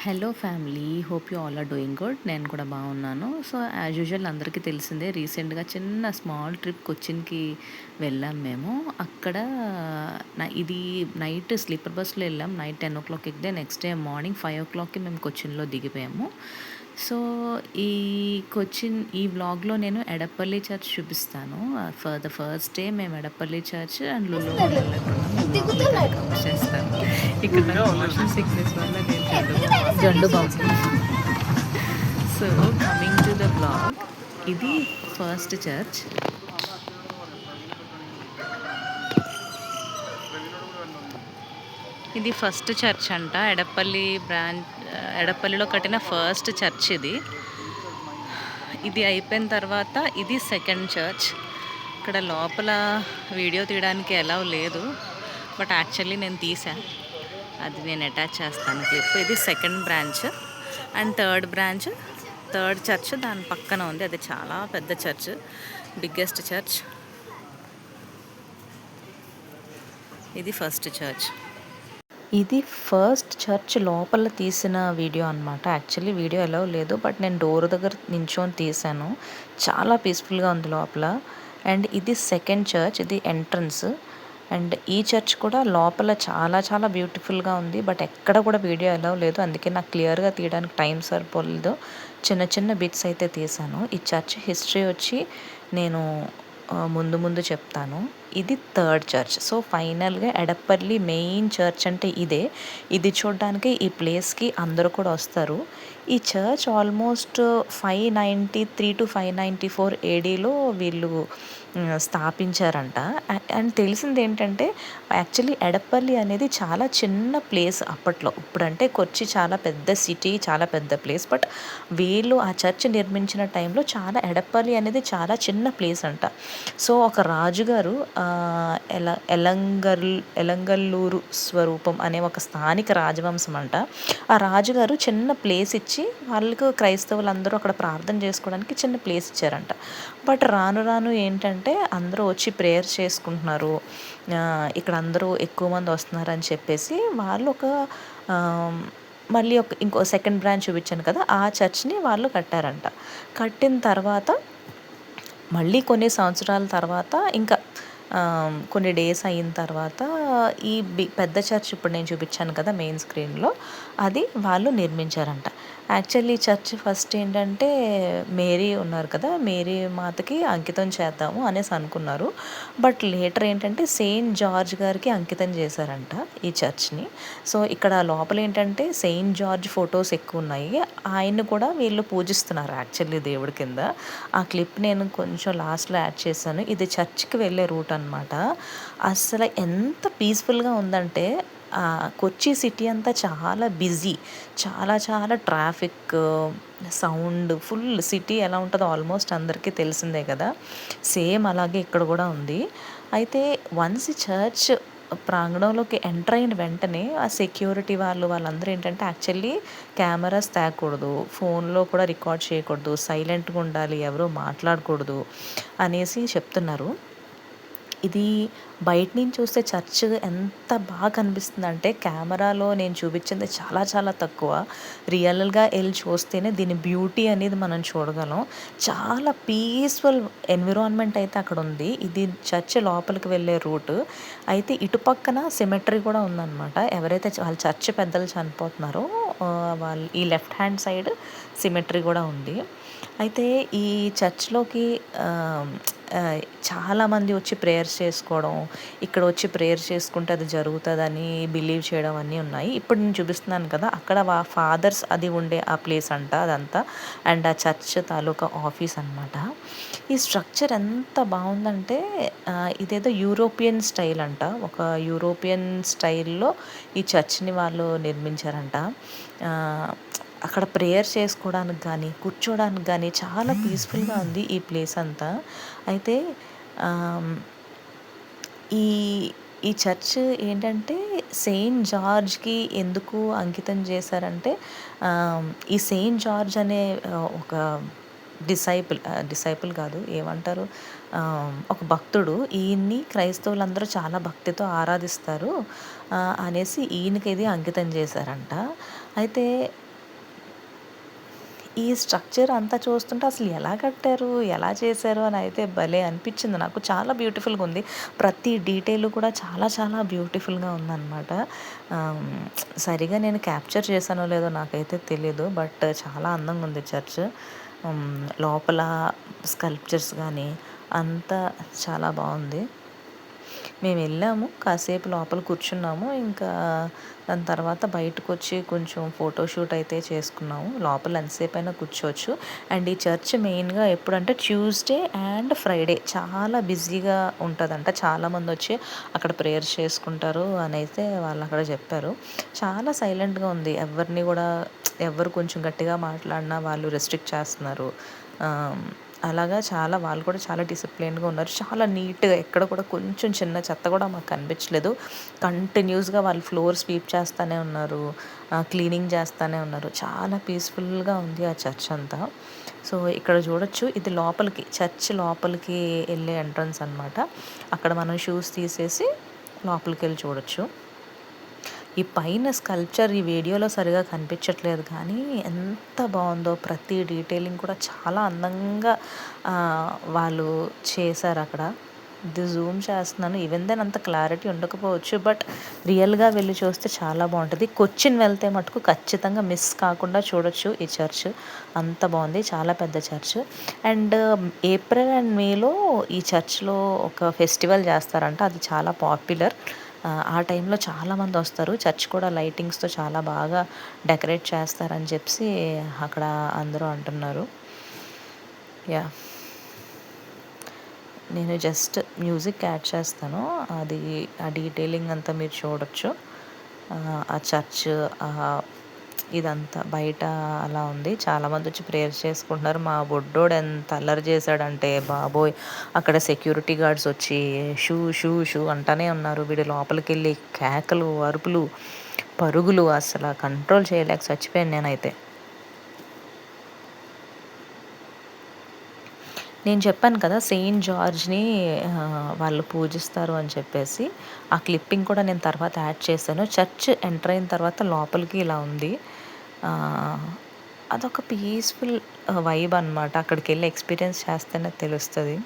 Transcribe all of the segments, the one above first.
Hello family, hope you all are doing good. నేను కూడా బాగున్నాను. సో యాజ్ యూజువల్ అందరికీ తెలిసిందే, రీసెంట్గా చిన్న స్మాల్ ట్రిప్ కొచ్చిన్కి వెళ్ళాం మేము. అక్కడ ఇది నైట్ స్లీపర్ బస్లో వెళ్ళాం. నైట్ 10 o'clock ఎక్కితే నెక్స్ట్ డే మార్నింగ్ 5 o'clockకి మేము కొచ్చిన్లో దిగిపోయాము. సో ఈ వ్లాగ్లో నేను ఎడపల్లి చర్చ్ చూపిస్తాను. ఫర్ ద ఫస్ట్ డే మేము Edappally church and Lulu mall వెళ్ళకుండా మీ వ్లాగ్లో కవర్ చేస్తాను. ఇక్కడ నాకు మోషన్ సిక్నెస్ వల్ల నేను Zandu balm. So coming to the blog, ఇది ఫస్ట్ చర్చ్. ఇది ఫస్ట్ చర్చ్ అంట, ఎడపల్లిలో కట్టిన ఫస్ట్ చర్చ్ ఇది. ఇది అయిపోయిన తర్వాత ఇది సెకండ్ చర్చ్. ఇక్కడ లోపల వీడియో తీయడానికి అలౌ లేదు, బట్ యాక్చువల్లీ నేను తీసాను, అది నేను అటాచ్ చేస్తాను క్లిప్. ఇది second branch and third church దాని పక్కన ఉంది. అది చాలా పెద్ద చర్చ్, బిగ్గెస్ట్ చర్చ్. ఇది ఫస్ట్ చర్చ్. ఇది ఫస్ట్ చర్చ్ లోపల తీసిన వీడియో అనమాట. యాక్చువల్లీ వీడియో ఎలా లేదు, బట్ నేను డోర్ దగ్గర నించొని తీసాను. చాలా పీస్ఫుల్గా ఉంది లోపల. అండ్ ఇది సెకండ్ చర్చ్, ఇది ఎంట్రన్స్. అండ్ ఈ చర్చ్ కూడా లోపల చాలా చాలా బ్యూటిఫుల్గా ఉంది, బట్ ఎక్కడ కూడా వీడియో ఎలా లేదు, అందుకే నాకు క్లియర్గా తీయడానికి టైం సరిపోలేదు. చిన్న చిన్న బిట్స్ అయితే తీసాను. ఈ చర్చ్ హిస్టరీ వచ్చి నేను ముందు చెప్తాను. ఇది థర్డ్ చర్చ్. సో ఫైనల్గా ఎడపల్లి మెయిన్ చర్చ్ అంటే ఇదే. ఇది చూడడానికి ఈ ప్లేస్కి అందరూ కూడా వస్తారు. ఈ చర్చ్ ఆల్మోస్ట్ 593 to 594 ఏడీలో వీళ్ళు స్థాపించారంట. అండ్ తెలిసింది ఏంటంటే, యాక్చువల్లీ ఎడపల్లి అనేది చాలా చిన్న ప్లేస్ అప్పట్లో. ఇప్పుడంటే కొచ్చి చాలా పెద్ద సిటీ, చాలా పెద్ద ప్లేస్, బట్ వీళ్ళు ఆ చర్చ్ నిర్మించిన టైంలో ఎడపల్లి అనేది చాలా చిన్న ప్లేస్ అంట. సో ఒక రాజుగారు ఎలంగల్లూరు స్వరూపం అనే ఒక స్థానిక రాజవంశం అంట. ఆ రాజుగారు చిన్న ప్లేస్ ఇచ్చి వాళ్ళకు క్రైస్తవులందరూ అక్కడ ప్రార్థన చేసుకోవడానికి చిన్న ప్లేస్ ఇచ్చారంట. బట్ రాను రాను ఏంటంటే అందరూ వచ్చి ప్రేయర్ చేసుకుంటున్నారు, ఇక్కడ అందరూ ఎక్కువ మంది వస్తున్నారని చెప్పేసి వాళ్ళు మళ్ళీ ఇంకో సెకండ్ బ్రాంచ్ చూపించాను కదా, ఆ చర్చ్ని వాళ్ళు కట్టారంట. కట్టిన తర్వాత మళ్ళీ కొన్ని సంవత్సరాల తర్వాత, ఇంకా కొన్ని డేస్ అయిన తర్వాత ఈ పెద్ద చర్చ్ ఇప్పుడు నేను చూపించాను కదా మెయిన్ స్క్రీన్లో, అది వాళ్ళు నిర్మించారంట. యాక్చువల్లీ చర్చ్ ఫస్ట్ ఏంటంటే మేరీ ఉన్నారు కదా, మేరీ మాతకి అంకితం చేద్దాము అనేసి అనుకున్నారు. బట్ లేటర్ ఏంటంటే సెయింట్ జార్జ్ గారికి అంకితం చేశారంట ఈ చర్చ్ని. సో ఇక్కడ లోపల ఏంటంటే సెయింట్ జార్జ్ ఫొటోస్ ఎక్కువ ఉన్నాయి. ఆయన్ని కూడా వీళ్ళు పూజిస్తున్నారు యాక్చువల్లీ దేవుడి కింద. ఆ క్లిప్ నేను కొంచెం లాస్ట్లో యాడ్ చేశాను. ఇది చర్చ్కి వెళ్ళే రూట్ అనమాట. అసలు ఎంత పీస్ఫుల్గా ఉందంటే, కొచ్చి సిటీ అంతా చాలా బిజీ, చాలా చాలా ట్రాఫిక్, సౌండ్, ఫుల్ సిటీ ఎలా ఉంటుందో ఆల్మోస్ట్ అందరికీ తెలిసిందే కదా. సేమ్ అలాగే ఇక్కడ కూడా ఉంది. అయితే వన్స్ చర్చ్ ప్రాంగణంలోకి ఎంటర్ అయిన వెంటనే ఆ సెక్యూరిటీ వాళ్ళందరూ ఏంటంటే, యాక్చువల్లీ కెమెరాస్ తేకూడదు, ఫోన్లో కూడా రికార్డ్ చేయకూడదు, సైలెంట్గా ఉండాలి, ఎవరూ మాట్లాడకూడదు అనేసి చెప్తున్నారు. ఇది బయట నుంచి చూస్తే చర్చ్ ఎంత బాగా కనిపిస్తుంది అంటే, కెమెరాలో నేను చూపించింది చాలా చాలా తక్కువ. రియల్గా వెళ్ళి చూస్తేనే దీని బ్యూటీ అనేది మనం చూడగలం. చాలా పీస్ఫుల్ ఎన్విరాన్మెంట్ అయితే అక్కడ ఉంది. ఇది చర్చ్ లోపలికి వెళ్ళే రూట్. అయితే ఇటుపక్కన సిమెట్రీ కూడా ఉందన్నమాట. ఎవరైతే వాళ్ళ చర్చ్ పెద్దలు చనిపోతున్నారో వాళ్ళు ఈ లెఫ్ట్ హ్యాండ్ సైడ్ సిమెట్రీ కూడా ఉంది. అయితే ఈ చర్చ్లోకి చాలామంది వచ్చి ప్రేయర్స్ చేసుకోవడం, ఇక్కడ వచ్చి ప్రేయర్ చేసుకుంటే అది జరుగుతుందని బిలీవ్ చేయడం అన్నీ ఉన్నాయి. ఇప్పుడు నేను చూపిస్తున్నాను కదా, అక్కడ ఫాదర్స్ అది ఉండే ఆ ప్లేస్ అంట అదంతా. అండ్ ఆ చర్చ్ తాలూకా ఆఫీస్ అనమాట. ఈ స్ట్రక్చర్ ఎంత బాగుందంటే, ఇదేదో యూరోపియన్ స్టైల్ అంట. ఒక యూరోపియన్ స్టైల్లో ఈ చర్చ్ని వాళ్ళు నిర్మించారంట. అక్కడ ప్రేయర్ చేసుకోవడానికి కానీ కూర్చోడానికి కానీ చాలా పీస్ఫుల్గా ఉంది ఈ ప్లేస్ అంతా. అయితే ఈ ఈ చర్చ్ ఏంటంటే సెయింట్ జార్జ్కి ఎందుకు అంకితం చేశారంటే, ఈ సెయింట్ జార్జ్ అనే ఒక డిసైపుల్ కాదు, ఏమంటారు, ఒక భక్తుడు, ఈయన్ని క్రైస్తవులందరూ చాలా భక్తితో ఆరాధిస్తారు అనేసి ఈయనకి ఇది అంకితం చేశారంట. అయితే ఈ స్ట్రక్చర్ అంతా చూస్తుంటే అసలు ఎలా కట్టారు, ఎలా చేశారు అని అయితే భలే అనిపించింది నాకు. చాలా బ్యూటిఫుల్గా ఉంది, ప్రతి డీటెయిల్ కూడా చాలా చాలా బ్యూటిఫుల్గా ఉందన్నమాట. సరిగా నేను క్యాప్చర్ చేశానో లేదో నాకైతే తెలీదు, బట్ చాలా అందంగా ఉంది చర్చ్. లోపల స్కల్ప్చర్స్ కానీ అంతా చాలా బాగుంది. మేము వెళ్ళాము, కాసేపు లోపల కూర్చున్నాము, ఇంకా దాని తర్వాత బయటకు వచ్చి కొంచెం ఫోటోషూట్ అయితే చేసుకున్నాము. లోపల ఎంతసేపు అయినా కూర్చోవచ్చు. అండ్ ఈ చర్చ్ మెయిన్గా ఎప్పుడంటే ట్యూస్డే అండ్ ఫ్రైడే చాలా బిజీగా ఉంటుందంట. చాలామంది వచ్చి అక్కడ ప్రేయర్స్ చేసుకుంటారు అని అయితే వాళ్ళు అక్కడ చెప్పారు. చాలా సైలెంట్గా ఉంది, ఎవరు కొంచెం గట్టిగా మాట్లాడినా వాళ్ళు రెస్ట్రిక్ట్ చేస్తున్నారు. అలాగా వాళ్ళు కూడా చాలా డిసిప్లిన్గా ఉన్నారు. చాలా నీట్గా, ఎక్కడ కూడా కొంచెం చిన్న చెత్త కూడా మాకు కనిపించలేదు. కంటిన్యూస్గా వాళ్ళు ఫ్లోర్ స్వీప్ చేస్తూనే ఉన్నారు, క్లీనింగ్ చేస్తూనే ఉన్నారు. చాలా పీస్ఫుల్గా ఉంది ఆ చర్చ్ అంతా. సో ఇక్కడ చూడొచ్చు, ఇది లోపలికి, చర్చ్ లోపలికి వెళ్ళే ఎంట్రన్స్ అనమాట. అక్కడ మనం షూస్ తీసేసి లోపలికి వెళ్ళి చూడొచ్చు. ఈ పైన స్కల్ప్చర్ ఈ వీడియోలో సరిగా కనిపించట్లేదు, కానీ ఎంత బాగుందో, ప్రతి డీటెయిలింగ్ కూడా చాలా అందంగా వాళ్ళు చేశారు అక్కడ. ఇది జూమ్ చేస్తున్నాను, ఈవెన్ దెన్ అంత క్లారిటీ ఉండకపోవచ్చు, బట్ రియల్గా వెళ్ళి చూస్తే చాలా బాగుంటుంది. కొచ్చిన్ వెళ్తే మటుకు ఖచ్చితంగా మిస్ కాకుండా చూడొచ్చు ఈ చర్చ్. అంత బాగుంది, చాలా పెద్ద చర్చ్. అండ్ ఏప్రిల్ అండ్ మేలో ఈ చర్చ్లో ఒక ఫెస్టివల్ చేస్తారంట, అది చాలా పాపులర్. ఆ టైంలో చాలామంది వస్తారు. చర్చ్ కూడా లైటింగ్స్తో చాలా బాగా డెకరేట్ చేస్తారని చెప్పి అక్కడ అందరూ అంటున్నారు. యా, నేను జస్ట్ మ్యూజిక్ యాడ్ చేస్తాను, అది ఆ డీటెయిలింగ్ అంతా మీరు చూడొచ్చు. ఆ చర్చ్ ఇదంతా బయట అలా ఉంది. చాలామంది వచ్చి ప్రేయర్స్ చేసుకుంటున్నారు. మా బొడ్డోడు ఎంత అల్లరి చేశాడంటే బాబోయ్, అక్కడ సెక్యూరిటీ గార్డ్స్ వచ్చి షూ షూ షూ అంటానే ఉన్నారు. వీడు లోపలికి వెళ్ళి కేకలు, అరుపులు, పరుగులు, అసలు కంట్రోల్ చేయలేక చచ్చిపోయాను నేనైతే. నేను చెప్పాను కదా సెయింట్ జార్జ్ని వాళ్ళు పూజిస్తారు అని చెప్పేసి, ఆ క్లిప్పింగ్ కూడా నేను తర్వాత యాడ్ చేశాను. చర్చ్ ఎంటర్ అయిన తర్వాత లోపలికి ఇలా ఉంది. అదొక పీస్ఫుల్ వైబ్ అనమాట. అక్కడికి వెళ్ళి ఎక్స్పీరియన్స్ చేస్తేనే తెలుస్తుంది.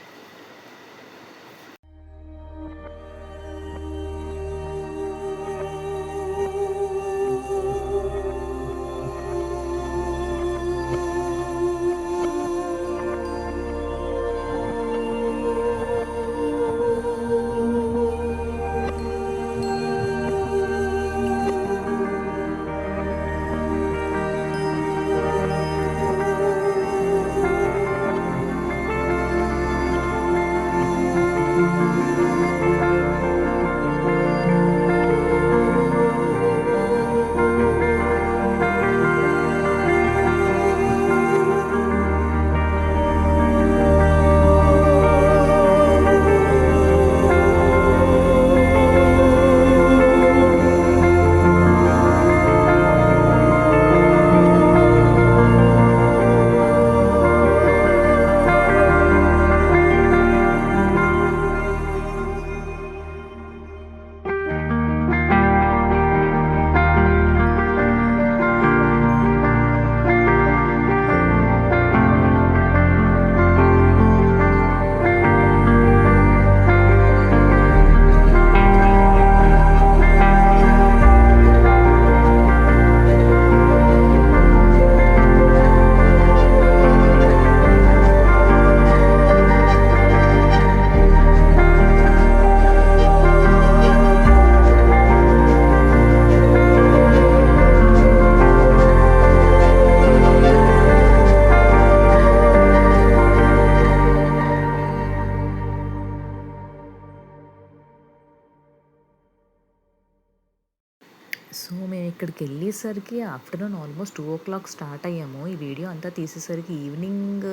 సో మేము ఇక్కడికి వెళ్ళేసరికి ఆఫ్టర్నూన్ ఆల్మోస్ట్ 2 o'clock స్టార్ట్ అయ్యాము. ఈ వీడియో అంతా తీసేసరికి ఈవినింగ్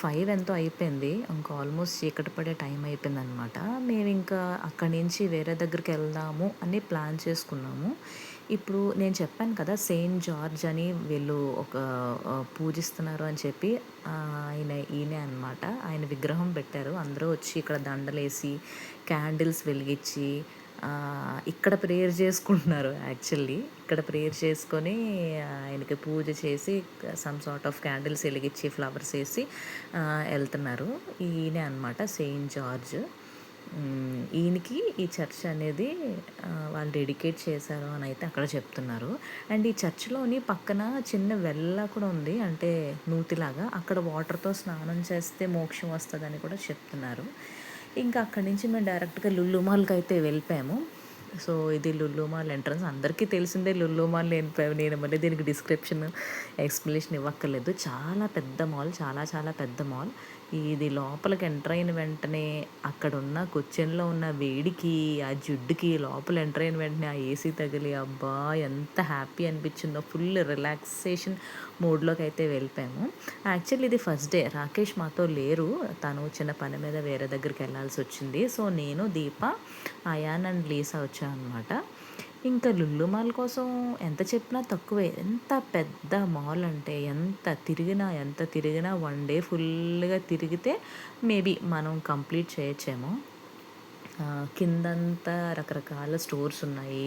5 ఎంతో అయిపోయింది. ఇంకా ఆల్మోస్ట్ చీకటి పడే టైం అయిపోయిందనమాట. మేము ఇంకా అక్కడి నుంచి వేరే దగ్గరికి వెళ్దాము అని ప్లాన్ చేసుకున్నాము. ఇప్పుడు నేను చెప్పాను కదా సెయింట్ జార్జ్ అని వీళ్ళు ఒక పూజిస్తున్నారు అని చెప్పి, ఈయనే అనమాట. ఆయన విగ్రహం పెట్టారు. అందరూ వచ్చి ఇక్కడ దండలేసి క్యాండిల్స్ వెలిగించి ఇక్కడ ప్రేయర్ చేసుకుంటున్నారు యాక్చువల్లీ. ఇక్కడ ప్రేయర్ చేసుకొని ఆయనకి పూజ చేసి సమ్ సార్ట్ ఆఫ్ క్యాండిల్స్ వెలిగించి ఫ్లవర్స్ వేసి వెళ్తున్నారు. ఈయనే అనమాట సెయింట్ జార్జ్. ఈయనకి ఈ చర్చ్ అనేది వాళ్ళు డెడికేట్ చేశారు అని అయితే అక్కడ చెప్తున్నారు. అండ్ ఈ చర్చ్లోని పక్కన చిన్న వెల్ల కూడా ఉంది, అంటే నూతిలాగా. అక్కడ వాటర్తో స్నానం చేస్తే మోక్షం వస్తుందని కూడా చెప్తున్నారు. ఇంకా అక్కడి నుంచి మేము డైరెక్ట్గా లుల్లు మాల్కి అయితే వెళ్ళిపోయాము. సో ఇది లుల్లు మాల్ ఎంట్రన్స్, అందరికీ తెలిసిందే లుల్లు మాల్. నేను మళ్ళీ దీనికి డిస్క్రిప్షన్ ఎక్స్ప్లెనేషన్ ఇవ్వక్కర్లేదు. చాలా పెద్ద మాల్, చాలా చాలా పెద్ద మాల్. ఇది లోపలికి ఎంటర్ అయిన వెంటనే అక్కడున్న కిచెన్లో ఉన్న వేడికి, ఆ జిడ్డుకి, లోపల ఎంటర్ అయిన వెంటనే ఆ ఏసీ తగిలి అబ్బా ఎంత హ్యాపీ అనిపించిందో. ఫుల్ రిలాక్సేషన్ మూడ్లోకి అయితే వెళ్ళిపోయాము. యాక్చువల్లీ ఇది ఫస్ట్ డే, రాకేష్ మాతో లేరు, తను చిన్న పని మీద వేరే దగ్గరికి వెళ్ళాల్సి వచ్చింది. సో నేను, దీప, అయాన్ అండ్ లీసా వచ్చాను అనమాట. ఇంకా లుల్లు మాల్ కోసం ఎంత చెప్పినా తక్కువే. ఎంత పెద్ద మాల్ అంటే ఎంత తిరిగినా 1 డే ఫుల్గా తిరిగితే మేబీ మనం కంప్లీట్ చేయొచ్చేమో. కిందంతా రకరకాల స్టోర్స్ ఉన్నాయి.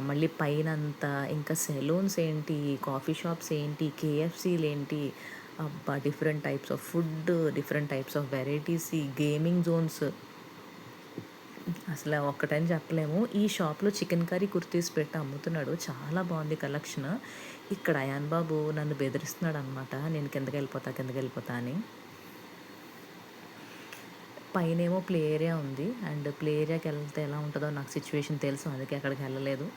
మళ్ళీ పైనంతా ఇంకా సెలూన్స్ ఏంటి, కాఫీ షాప్స్ ఏంటి, కేఎఫ్సీలు ఏంటి, అబ్బా different types of food, different types of varieties, gaming zones, అసలు ఒక్కటని చెప్పలేము. ఈ షాప్లో చికెన్ కర్రీ కుర్తీస్ పెట్టి అమ్ముతున్నాడు, చాలా బాగుంది కలెక్షన్. ఇక్కడ అయాన్ బాబు నన్ను బెదిరిస్తున్నాడు అనమాట, నేను కిందకి వెళ్ళిపోతా అని. పైనేమో ప్లే ఏరియా ఉంది, అండ్ ప్లే ఏరియాకి వెళ్తే ఎలా ఉంటుందో నాకు సిచ్యువేషన్ తెలుసు, అందుకే అక్కడికి వెళ్ళలేదు.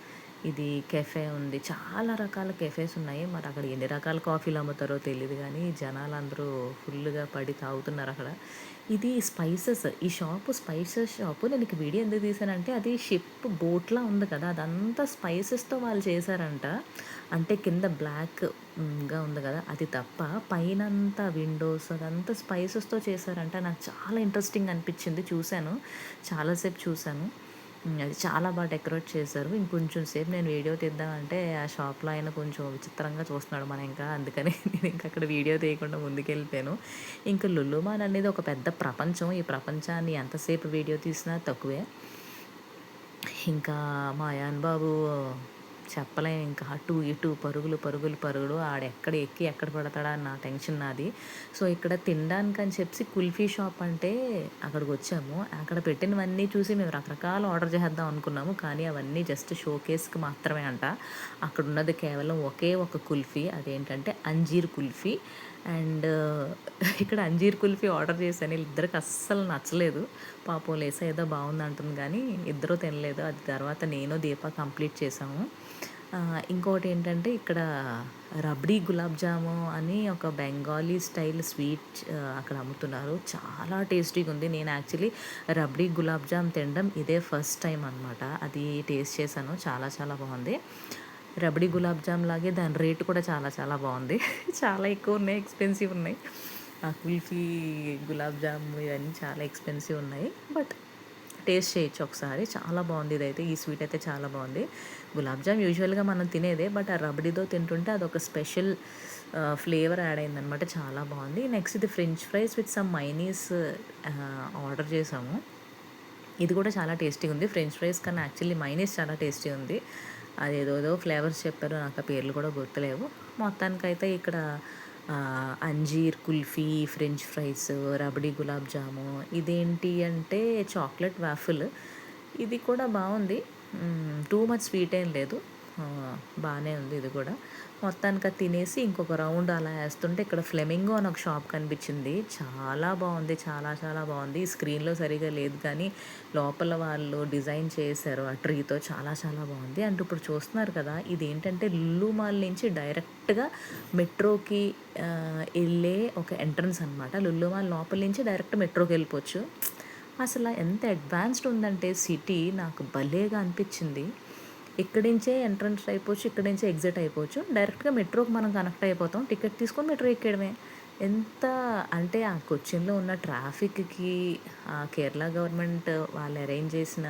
ఇది కెఫే ఉంది, చాలా రకాల కెఫేస్ ఉన్నాయి. మరి అక్కడ ఎన్ని రకాల కాఫీలు అమ్ముతారో తెలియదు, కానీ జనాలు అందరూ ఫుల్గా పడి తాగుతున్నారు అక్కడ. ఇది స్పైసెస్, ఈ షాపు స్పైసెస్ షాపు. నేను ఇక వీడియో ఎందుకు తీసానంటే అది షిప్ బోట్లా ఉంది కదా, అదంతా స్పైసెస్తో వాళ్ళు చేశారంట. అంటే కింద బ్లాక్గా ఉంది కదా అది తప్ప, పైనంతా విండోస్ అదంతా స్పైసెస్తో చేశారంట. నాకు చాలా ఇంట్రెస్టింగ్ అనిపించింది, చూశాను, చాలాసేపు చూశాను. అది చాలా బాగా డెకరేట్ చేశారు. ఇంకొంచెం సేపు నేను వీడియో తీద్దామంటే ఆ షాప్లో ఆయన కొంచెం విచిత్రంగా చూస్తున్నాడు మన ఇంకా, అందుకని నేను ఇంకా అక్కడ వీడియో తీయకుండా ముందుకెళ్ళిపోయాను. ఇంకా లుల్లు మాల్ అనేది ఒక పెద్ద ప్రపంచం, ఈ ప్రపంచాన్ని ఎంతసేపు వీడియో తీసినా తక్కువే. ఇంకా మా అయాన్ బాబు చెప్పలేం, ఇంకా అటు ఇటు పరుగులు ఆడెక్కడ ఎక్కి ఎక్కడ పడతాడా నా టెన్షన్ నాది. సో ఇక్కడ తినడానికి అని చెప్పి కుల్ఫీ షాప్ అంటే అక్కడికి వచ్చాము. అక్కడ పెట్టినవన్నీ చూసి మేము రకరకాల ఆర్డర్ చేద్దాం అనుకున్నాము, కానీ అవన్నీ జస్ట్ షోకేస్కి మాత్రమే అంట. అక్కడ ఉన్నది కేవలం ఒకే ఒక కుల్ఫీ, అదేంటంటే అంజీర్ కుల్ఫీ. అండ్ ఇక్కడ అంజీర్ కుల్ఫీ ఆర్డర్ చేశాను, ఇద్దరికి అస్సలు నచ్చలేదు. పాపం లేసా ఏదో బాగుంది అంటుంది, కానీ ఇద్దరూ తినలేదు. అది తర్వాత నేను, దీప కంప్లీట్ చేసాము. ఇంకోటి ఏంటంటే ఇక్కడ రబ్డీ గులాబ్ జాము అని ఒక బెంగాలీ స్టైల్ స్వీట్ అక్కడ అమ్ముతున్నారు, చాలా టేస్టీగా ఉంది. నేను యాక్చువల్లీ రబ్డీ గులాబ్ జామ్ తినడం ఇదే ఫస్ట్ టైం అనమాట. అది టేస్ట్ చేశాను, చాలా చాలా బాగుంది. రబడీ గులాబ్ జామ్ లాగే దాని రేటు కూడా చాలా చాలా బాగుంది. చాలా ఎక్కువ ఉన్నాయి, ఎక్స్పెన్సివ్ ఉన్నాయి. ఆ కుల్ఫీ, గులాబ్ జామ్ ఇవన్నీ చాలా ఎక్స్పెన్సివ్ ఉన్నాయి, బట్ టేస్ట్ చేయొచ్చు ఒకసారి, చాలా బాగుంది. ఇదైతే ఈ స్వీట్ అయితే చాలా బాగుంది. గులాబ్ జామ్ యూజువల్గా మనం తినేదే, బట్ ఆ రబడీతో తింటుంటే అదొక స్పెషల్ ఫ్లేవర్ యాడ్ అయిందనమాట, చాలా బాగుంది. నెక్స్ట్ ఇది French fries with some mayonnaise order చేసాము. ఇది కూడా చాలా టేస్టీగా ఉంది. ఫ్రెంచ్ ఫ్రైస్ కన్నా యాక్చువల్లీ మైనీస్ చాలా టేస్టీ ఉంది. అదేదో ఫ్లేవర్స్ చెప్పారు, నాకు ఆ పేర్లు కూడా గుర్తులేవు. మొత్తానికైతే ఇక్కడ అంజీర్ కుల్ఫీ, ఫ్రెంచ్ ఫ్రైస్, రబడీ గులాబ్ జాము, ఇదేంటి అంటే చాక్లెట్ వాఫిల్. ఇది కూడా బాగుంది, టూ మచ్ స్వీట్ ఏం లేదు, బాగానే ఉంది ఇది కూడా. మొత్తానికి తినేసి ఇంకొక రౌండ్ అలా వేస్తుంటే ఇక్కడ ఫ్లెమింగో అని ఒక షాప్ కనిపించింది, చాలా బాగుంది, చాలా చాలా బాగుంది. స్క్రీన్లో సరిగా లేదు కానీ లోపల వాళ్ళు డిజైన్ చేశారు ఆ ట్రీతో, చాలా చాలా బాగుంది. అండ్ ఇప్పుడు చూస్తున్నారు కదా, ఇది ఏంటంటే లుల్లు మాల్ నుంచి డైరెక్ట్గా మెట్రోకి వెళ్ళే ఒక ఎంట్రన్స్ అనమాట. లుల్లు మాల్ లోపల నుంచి డైరెక్ట్ మెట్రోకి వెళ్ళిపోవచ్చు. అసలు ఎంత అడ్వాన్స్డ్ ఉందంటే సిటీ, నాకు భలేగా అనిపించింది. ఇక్కడి నుంచే ఎంట్రన్స్ అయిపోవచ్చు, ఇక్కడి నుంచే ఎగ్జిట్ అయిపోవచ్చు, డైరెక్ట్గా మెట్రోకి మనం కనెక్ట్ అయిపోతాం, టికెట్ తీసుకొని మెట్రో ఎక్కడమే. ఎంత అంటే ఆ కొచ్చిన్లో ఉన్న ట్రాఫిక్కి కేరళ గవర్నమెంట్ వాళ్ళు అరేంజ్ చేసిన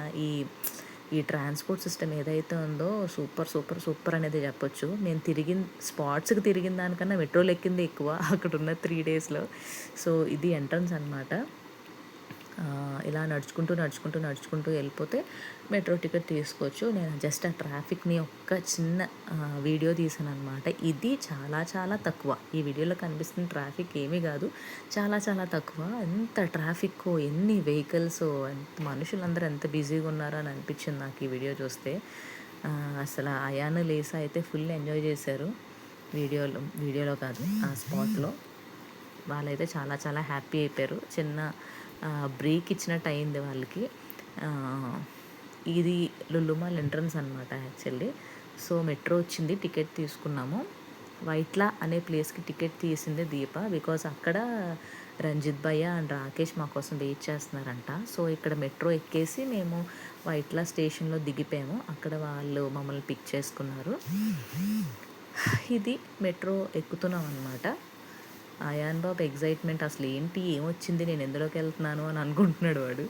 ఈ ట్రాన్స్పోర్ట్ సిస్టమ్ ఏదైతే ఉందో సూపర్ సూపర్ సూపర్ అనేది చెప్పొచ్చు. నేను స్పాట్స్కి తిరిగిన దానికన్నా మెట్రోలు ఎక్కింది ఎక్కువ అక్కడ ఉన్న 3 daysలో. సో ఇది ఎంట్రన్స్ అనమాట. ఇలా నడుచుకుంటూ వెళ్ళిపోతే మెట్రో టికెట్ తీసుకోవచ్చు. నేను జస్ట్ ఆ ట్రాఫిక్‌ని ఒక్క చిన్న వీడియో తీశాననమాట. ఇది చాలా చాలా తక్కువ. ఈ వీడియోలో కనిపిస్తున్న ట్రాఫిక్ ఏమీ కాదు. చాలా చాలా తక్కువ. ఎంత ట్రాఫిక్కో, ఎన్ని వెహికల్సో, ఎంత మనుషులందరూ ఎంత బిజీగా ఉన్నారో అని అనిపించింది నాకు ఈ వీడియో చూస్తే. అసలు అయాను, లేసా అయితే ఫుల్ ఎంజాయ్ చేశారు. వీడియోలో కాదు, ఆ స్పాట్‌లో. వాళ్ళైతే చాలా చాలా హ్యాపీ అయిపోయారు. చిన్న బ్రేక్ ఇచ్చినట్టు అయింది వాళ్ళకి. ఇది లులు మాల్ ఎంట్రన్స్ అనమాట యాక్చువల్లీ. సో మెట్రో వచ్చింది, టికెట్ తీసుకున్నాము. వైట్లా అనే ప్లేస్కి టికెట్ తీసింది దీప. బికాజ్ అక్కడ రంజిత్ భయ్య అండ్ రాకేష్ మా కోసం వెయిట్ చేస్తున్నారంట. సో ఇక్కడ మెట్రో ఎక్కేసి మేము వైట్లా స్టేషన్లో దిగిపోయాము. అక్కడ వాళ్ళు మమ్మల్ని పిక్ చేసుకున్నారు. ఇది మెట్రో ఎక్కుతున్నాం అనమాట. అయాన్ బాబు ఎగ్జైట్మెంట్ అసలు ఏంటి, ఏమొచ్చింది, నేను ఎందులోకి వెళ్తున్నాను అని అనుకుంటున్నాడు వాడు.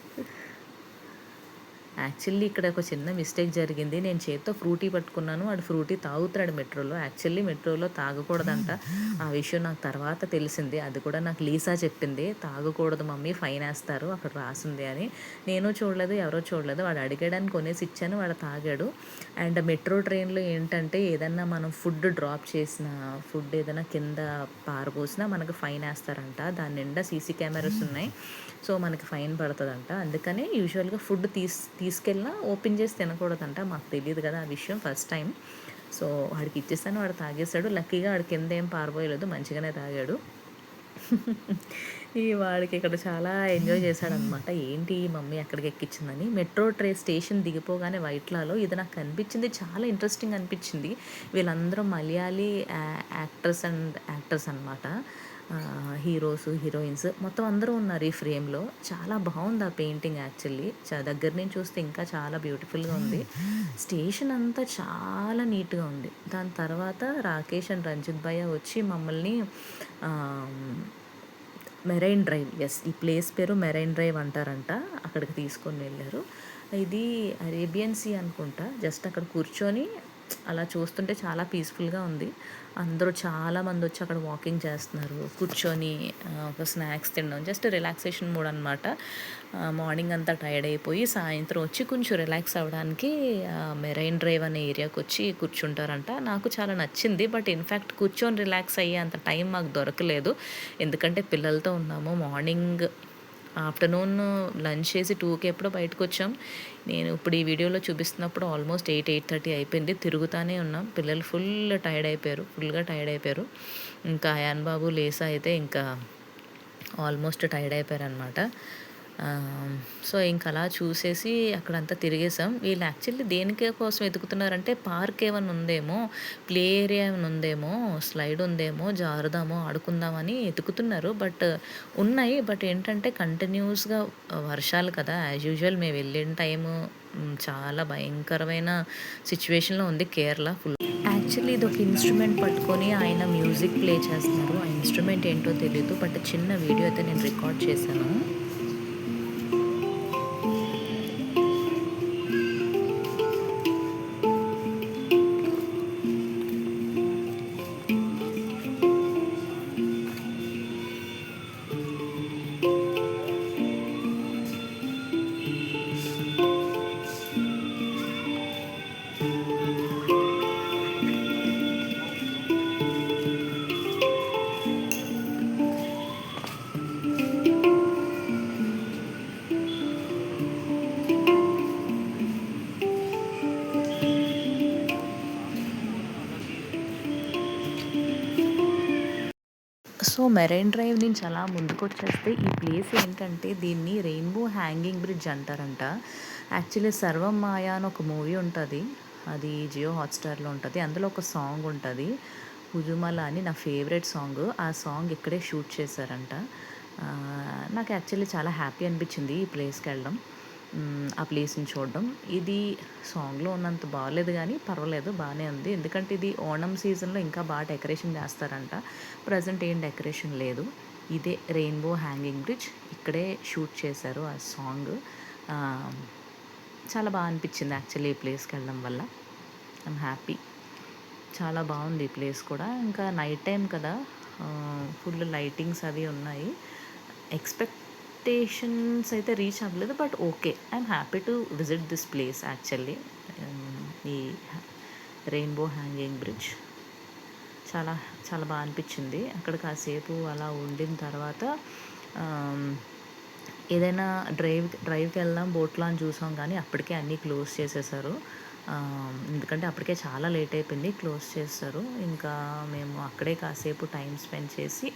యాక్చువల్లీ ఇక్కడ ఒక చిన్న మిస్టేక్ జరిగింది. నేను చేత్తో ఫ్రూటీ పట్టుకున్నాను, వాడు ఫ్రూటీ తాగుతున్నాడు మెట్రోలో. యాక్చువల్లీ మెట్రోలో తాగకూడదంట. ఆ విషయం నాకు తర్వాత తెలిసింది. అది కూడా నాకు లీసా చెప్పింది. తాగకూడదు మమ్మీ, ఫైన్ వేస్తారు అక్కడ రాసింది అని. నేను చూడలేదు, ఎవరో చూడలేదు. వాడు అడిగాడని కొనేసి ఇచ్చాను, వాడు తాగాడు. అండ్ మెట్రో ట్రైన్లో ఏంటంటే ఏదన్నా మనం ఫుడ్ డ్రాప్ చేసిన, ఫుడ్ ఏదైనా కింద పారబోసినా మనకు ఫైన్ వేస్తారంట. దాని నిండా సీసీ కెమెరాస్ ఉన్నాయి. సో మనకి ఫైన్ పడుతుందంట. అందుకని యూజువల్గా ఫుడ్ తీసుకెళ్ళినా ఓపెన్ చేసి తినకూడదంట. మాకు తెలియదు కదా ఆ విషయం, ఫస్ట్ టైం. సో వాడికి ఇచ్చేస్తాను, వాడు తాగేస్తాడు. లక్కీగా వాడి కింద ఏం పారిపోయలేదు, మంచిగానే తాగాడు. వాడికి ఇక్కడ చాలా ఎంజాయ్ చేశాడనమాట. ఏంటి మమ్మీ అక్కడికి ఎక్కించిందని. మెట్రో స్టేషన్ దిగిపోగానే వైట్లాలో ఇది నాకు కనిపించింది, చాలా ఇంట్రెస్టింగ్ అనిపించింది. వీళ్ళందరూ మలయాళీ యాక్టర్స్ అనమాట. హీరోస్, హీరోయిన్స్ మొత్తం అందరూ ఉన్నారు ఈ ఫ్రేమ్లో. చాలా బాగుంది ఆ పెయింటింగ్ యాక్చువల్లీ. దగ్గర నుంచి చూస్తే ఇంకా చాలా బ్యూటిఫుల్గా ఉంది. స్టేషన్ అంతా చాలా నీట్గా ఉంది. దాని తర్వాత రాకేష్ అండ్ రంజిత్ భయ్య వచ్చి మమ్మల్ని మెరైన్ డ్రైవ్, ఈ ప్లేస్ పేరు మెరైన్ డ్రైవ్ అంటారంట, అక్కడికి తీసుకొని వెళ్ళారు. ఇది అరేబియన్ సీ అనుకుంటా. జస్ట్ అక్కడ కూర్చొని అలా చూస్తుంటే చాలా పీస్ఫుల్గా ఉంది. అందరూ చాలామంది వచ్చి అక్కడ వాకింగ్ చేస్తున్నారు, కూర్చొని ఒక స్నాక్స్ తినడం, జస్ట్ రిలాక్సేషన్ మూడ్ అనమాట. మార్నింగ్ అంతా టైర్డ్ అయిపోయి సాయంత్రం వచ్చి కొంచెం రిలాక్స్ అవ్వడానికి మెరైన్ డ్రైవ్ అనే ఏరియాకి వచ్చి కూర్చుంటారంట. నాకు చాలా నచ్చింది. బట్ ఇన్ఫ్యాక్ట్ కూర్చొని రిలాక్స్ అయ్యే అంత టైం మాకు దొరకలేదు, ఎందుకంటే పిల్లలతో ఉన్నాము. మార్నింగ్ ఆఫ్టర్నూన్ లంచ్ చేసి 2కి ఎప్పుడో బయటకు వచ్చాం. నేను ఇప్పుడు ఈ వీడియోలో చూపిస్తున్నప్పుడు ఆల్మోస్ట్ 8:30 అయిపోయింది. తిరుగుతూనే ఉన్నాం. పిల్లలు ఫుల్గా టైర్డ్ అయిపోయారు. ఇంకా అయాన్ బాబు, లేసా అయితే ఇంకా ఆల్మోస్ట్ టైర్డ్ అయిపోయారు అనమాట. సో ఇంకా అలా చూసేసి అక్కడంతా తిరిగేసాం. వీళ్ళు యాక్చువల్లీ దేనికి కోసం వెతుకుతున్నారంటే పార్క్ ఏమైనా ఉందేమో, ప్లే ఏరియా ఏమైనా ఉందేమో, స్లైడ్ ఉందేమో, జారుదామో, ఆడుకుందామని వెతుకుతున్నారు. బట్ ఉన్నాయి. బట్ ఏంటంటే కంటిన్యూస్గా వర్షాలు కదా, యాజ్ యూజువల్ మేము వెళ్ళిన టైము చాలా భయంకరమైన సిచ్యువేషన్లో ఉంది కేరళ ఫుల్. యాక్చువల్లీ ఇది ఒక ఇన్స్ట్రుమెంట్ పట్టుకొని ఆయన మ్యూజిక్ ప్లే చేస్తున్నారు. ఆ ఇన్స్ట్రుమెంట్ ఏంటో తెలియదు, బట్ చిన్న వీడియో అయితే నేను రికార్డ్ చేశాను. సో మెరైన్ డ్రైవ్ నుంచి అలా ముందుకు వచ్చేస్తే ఈ ప్లేస్ ఏంటంటే దీన్ని రెయిన్బో హ్యాంగింగ్ బ్రిడ్జ్ అంటారంట. యాక్చువల్లీ సర్వం మాయ అని ఒక మూవీ ఉంటుంది, అది జియో హాట్స్టార్లో ఉంటుంది. అందులో ఒక సాంగ్ ఉంటుంది, హుజుమల అని, నా ఫేవరెట్ సాంగ్. ఆ సాంగ్ ఇక్కడే షూట్ చేశారంట. నాకు యాక్చువల్లీ చాలా హ్యాపీ అనిపించింది ఈ ప్లేస్కి వెళ్ళడం, ఆ ప్లేస్ని చూడడం. ఇది సాంగ్లో ఉన్నంత బాగలేదు కానీ పర్వాలేదు, బాగానే ఉంది. ఎందుకంటే ఇది ఓణం సీజన్లో ఇంకా బాగా డెకరేషన్ చేస్తారంట. ప్రజెంట్ ఏం డెకరేషన్ లేదు. ఇదే రెయిన్బో హ్యాంగింగ్ బ్రిడ్జ్, ఇక్కడే షూట్ చేశారు ఆ సాంగ్. చాలా బాగా అనిపించింది యాక్చువల్లీ ఈ ప్లేస్కి వెళ్ళడం వల్ల. I'm happy. చాలా బాగుంది ఈ ప్లేస్ కూడా. ఇంకా నైట్ టైం కదా, ఫుల్ లైటింగ్స్ అవి ఉన్నాయి. ఎక్స్‌పెక్టేషన్స్ అయితే రీచ్ అవ్వలేదు. But okay. I'm happy to visit this place actually. ఈ రెయిన్‌బో హ్యాంగింగ్ బ్రిడ్జ్ చాలా చాలా బా అనిపిచ్చింది. అక్కడ కాసేపు అలా ఉండిన తర్వాత ఆహ్, ఏదైనా డ్రైవ్‌కెళ్దాం బోట్‌లో అని చూసాం కానీ అప్పటికే అన్నీ క్లోజ్ చేసేశారు. ఎందుకంటే అప్పటికే చాలా లేట్ అయిపోయింది. క్లోజ్ చేసేశారు. ఇంకా మేము అక్కడే కాసేపు టైమ్ స్పెండ్ చేసి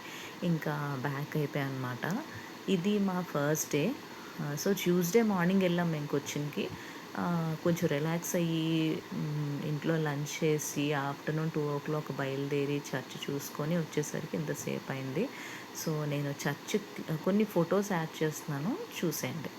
ఇంకా బ్యాక్ అయిపోయామనమాట. ఇది మా first day. So, Tuesday morning వెళ్ళాం మేము కొచ్చిన్‌కి. కొంచెం రిలాక్స్ అయ్యి ఇంట్లో లంచ్ చేసి ఆఫ్టర్‌నూన్ 2:00 బయలుదేరి చర్చ్ చూసుకొని వచ్చేసరికి ఇంతసేపు అయింది. సో, నేను చర్చ్ కొన్ని ఫోటోస్ యాడ్ చేస్తున్నాను చూసేయండి.